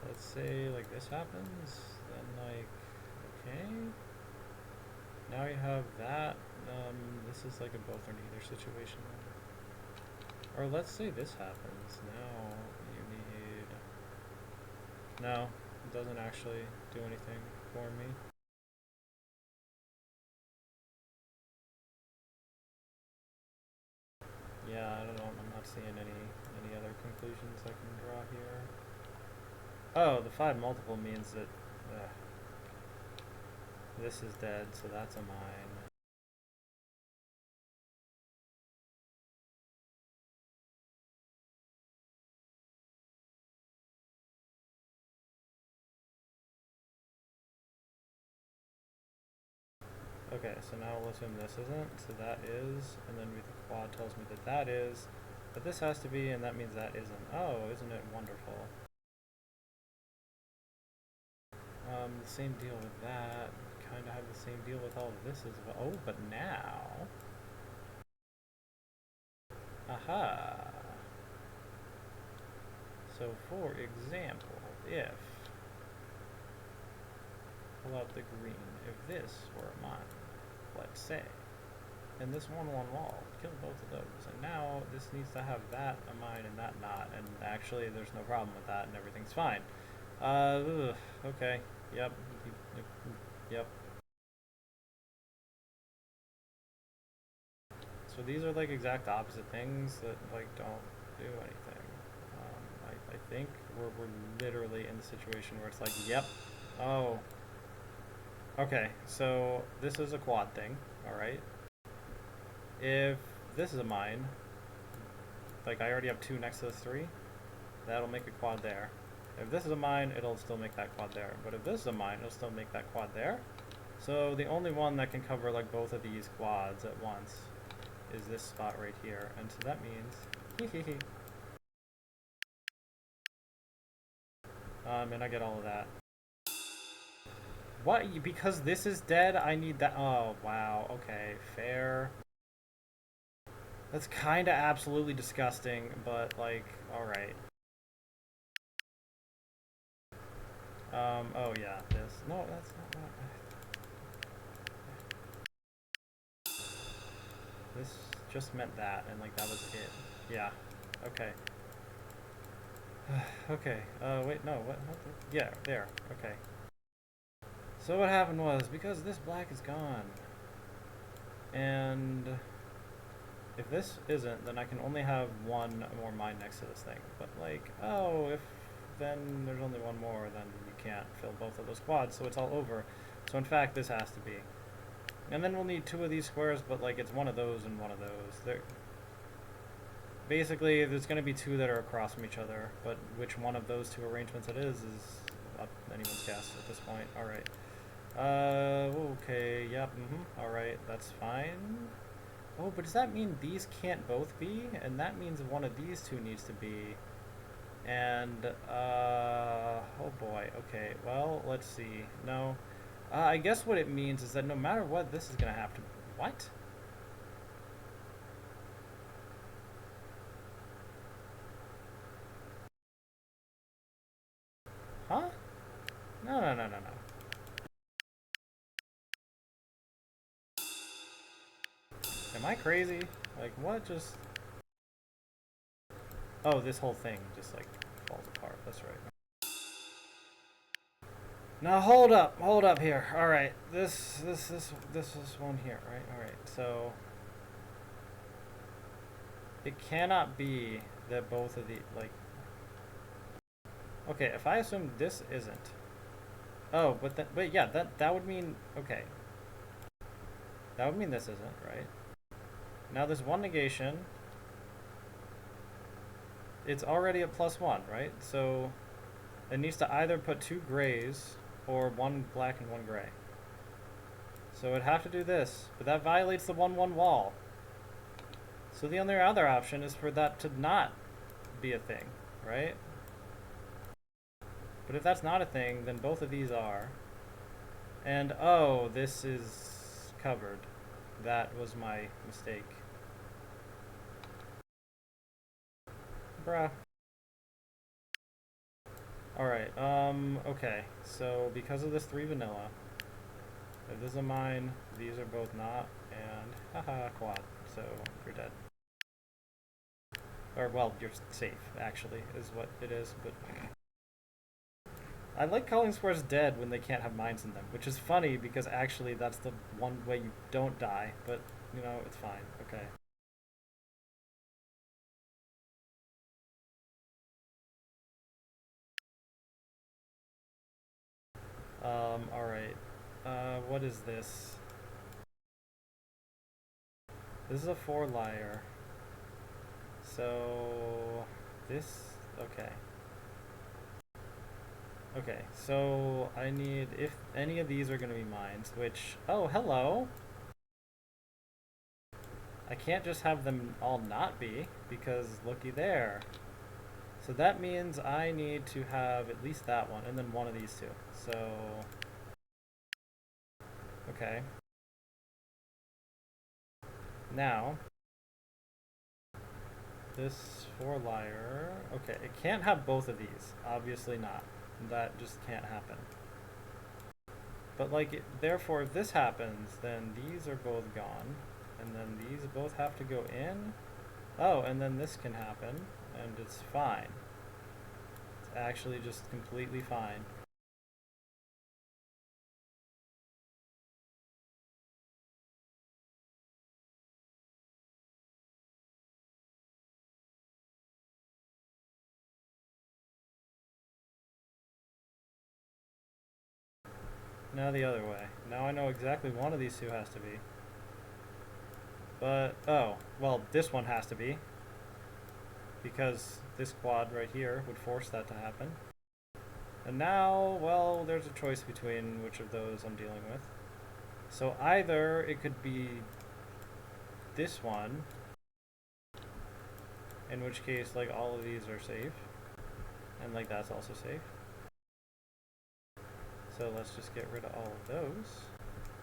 Let's say, like, this happens, then, like, okay. Now you have that. This is like a both or neither situation. Or let's say this happens. Now you need... No, it doesn't actually do anything for me. Yeah, I don't know. I'm not seeing any other conclusions I can draw here. Oh, the 5 multiple means that this is dead, so that's a mine. Okay, so now we'll assume this isn't, so that is, and then the quad tells me that that is, but this has to be, and that means that isn't. Oh, isn't it wonderful? The same deal with that. Kind of have the same deal with all of this as well. Oh, but now... Aha! So, for example, if... Pull out the green. If this were a mine, let's say, and this 1-1 wall, kill both of those, and now this needs to have that a mine and that not, and actually there's no problem with that and everything's fine. Okay, yep, yep. So these are like exact opposite things that like don't do anything. I think we're literally in the situation where it's like, yep, oh, okay, so this is a quad thing, alright. If this is a mine, like I already have 2 next to this 3, that'll make a quad there. If this is a mine, it'll still make that quad there. But if this is a mine, it'll still make that quad there. So the only one that can cover like both of these quads at once is this spot right here. And so that means, and I get all of that. What? Because this is dead, I need that. Oh, wow. Okay, fair. That's kind of absolutely disgusting, but like, alright. Oh yeah, this. No, that's not what... This just meant that, and like that was it. Yeah. Okay. Okay. Wait, no, what the... Yeah, there. Okay. So what happened was, because this black is gone, and if this isn't, then I can only have 1 more mine next to this thing. But like, oh, if then there's only 1 more, then you can't fill both of those quads, so it's all over. So in fact, this has to be. And then we'll need 2 of these squares, but like it's 1 of those and 1 of those. Basically, there's going to be 2 that are across from each other, but which one of those 2 arrangements it is up anyone's guess at this point. Alright. Okay, yep, alright, that's fine. Oh, but does that mean these can't both be? And that means one of these 2 needs to be. And, oh boy, okay, well, let's see. No. I guess what it means is that no matter what, this is going to have to... What? Huh? No, no, no, no, no. Am I crazy? Like, what just... Oh, this whole thing just, like, falls apart. That's right. Now, hold up here. Alright, this is one here, right? Alright, so... It cannot be that both of the, like... Okay, if I assume this isn't... Oh, but yeah, that would mean... Okay. That would mean this isn't, right? Now there's 1 negation. It's already at +1, right? So it needs to either put 2 grays or 1 black and 1 gray. So it'd have to do this, but that violates the 1-1 wall. So the only other option is for that to not be a thing. right? But if that's not a thing, then both of these are. And oh, this is covered. That was my mistake. Bruh. Alright, okay. So because of this 3 vanilla, if this is a mine, these are both not, and haha, quad. So you're dead. Or, well, you're safe, actually, is what it is, but I like calling squares dead when they can't have mines in them, which is funny because actually that's the one way you don't die, but, you know, it's fine. Okay. Alright. What is this? This is a 4 liar. So, this, okay. Okay, so I need, if any of these are going to be mines, which, oh, hello! I can't just have them all not be, because looky there. So that means I need to have at least that one, and then one of these two. So, okay. Now, this 4 liar, okay, it can't have both of these. Obviously not. That just can't happen. But like, therefore, if this happens, then these are both gone, and then these both have to go in. Oh, and then this can happen, and it's fine. It's actually just completely fine. Now the other way. Now I know exactly one of these two has to be. But, oh, well, this one has to be. Because this quad right here would force that to happen. And now, well, there's a choice between which of those I'm dealing with. So either it could be this one, in which case, like, all of these are safe. And, like, that's also safe. So let's just get rid of all of those.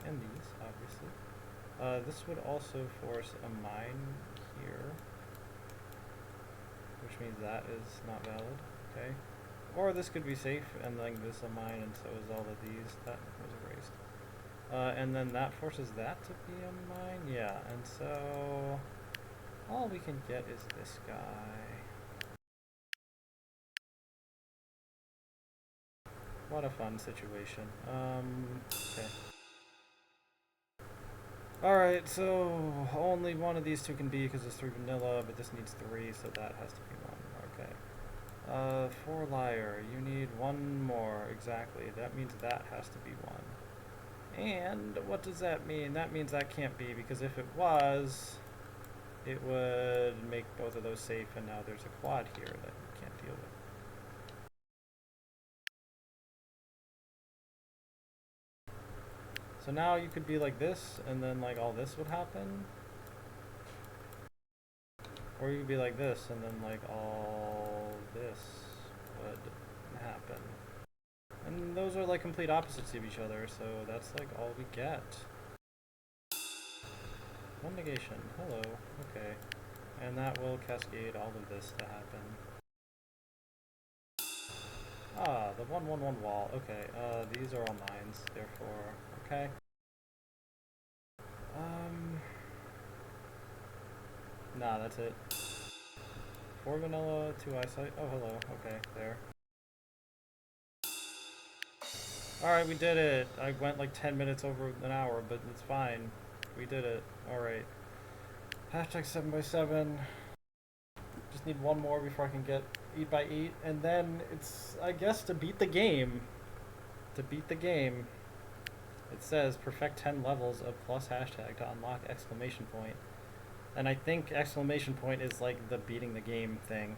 And these, obviously. This would also force a mine here. Which means that is not valid. Okay. Or this could be safe, and then this is a mine, and so is all of these. That was erased. And then that forces that to be a mine? Yeah, and so all we can get is this guy. What a fun situation. Okay. Alright, so only one of these two can be because it's 3 vanilla, but this needs 3, so that has to be 1. Okay. 4 liar. You need 1 more. Exactly. That means that has to be 1. And what does that mean? That means that can't be, because if it was, it would make both of those safe, and now there's a quad here that you can't deal with. So now you could be like this, and then like all this would happen. Or you could be like this, and then like all this would happen. And those are like complete opposites of each other, so that's like all we get. 1 negation. Hello. Okay. And that will cascade all of this to happen. Ah, the 1-1-1 wall. Okay, these are all mines, therefore, okay. Nah, that's it. 4 vanilla, 2 eyesight. Oh, hello. Okay, there. Alright, we did it. I went like 10 minutes over an hour, but it's fine. We did it. Alright. Hashtag 7x7. Just need 1 more before I can get 8x8, and then it's, I guess, to beat the game. To beat the game, it says perfect 10 levels of plus hashtag to unlock exclamation point. And I think exclamation point is like the beating the game thing.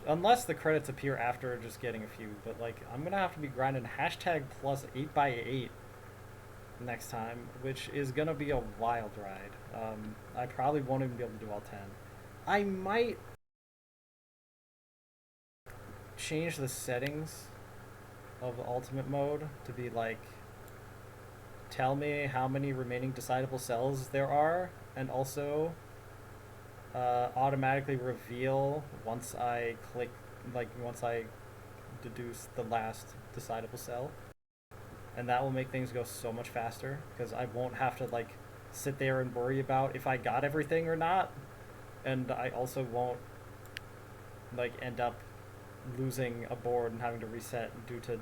Unless the credits appear after just getting a few, but like I'm gonna have to be grinding hashtag plus 8x8 next time, which is gonna be a wild ride. I probably won't even be able to do all 10. I might change the settings of ultimate mode to be like, tell me how many remaining decidable cells there are, and also automatically reveal once I click, like once I deduce the last decidable cell. And that will make things go so much faster because I won't have to like sit there and worry about if I got everything or not. And I also won't like end up losing a board and having to reset due to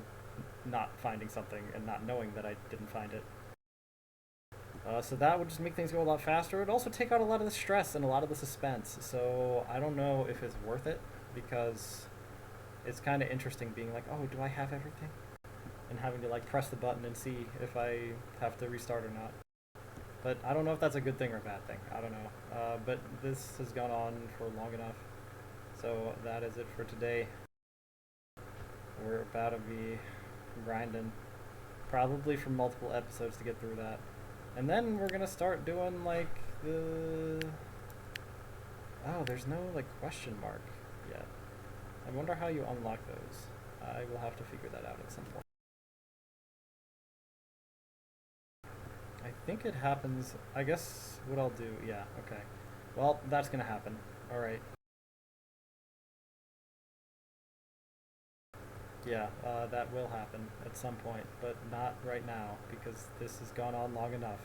not finding something and not knowing that I didn't find it. So that would just make things go a lot faster. It would also take out a lot of the stress and a lot of the suspense. So I don't know if it's worth it because it's kind of interesting being like, oh, do I have everything? And having to like press the button and see if I have to restart or not. But I don't know if that's a good thing or a bad thing. I don't know. But this has gone on for long enough. So that is it for today. We're about to be grinding. Probably for multiple episodes to get through that. And then we're gonna start doing like the... Oh, there's no like question mark yet. I wonder how you unlock those. I will have to figure that out at some point. I think it happens... I guess what I'll do... Yeah, okay. Well, that's gonna happen. Alright. Yeah, that will happen at some point, but not right now, because this has gone on long enough.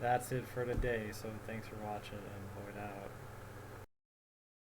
That's it for today, so thanks for watching, and void out.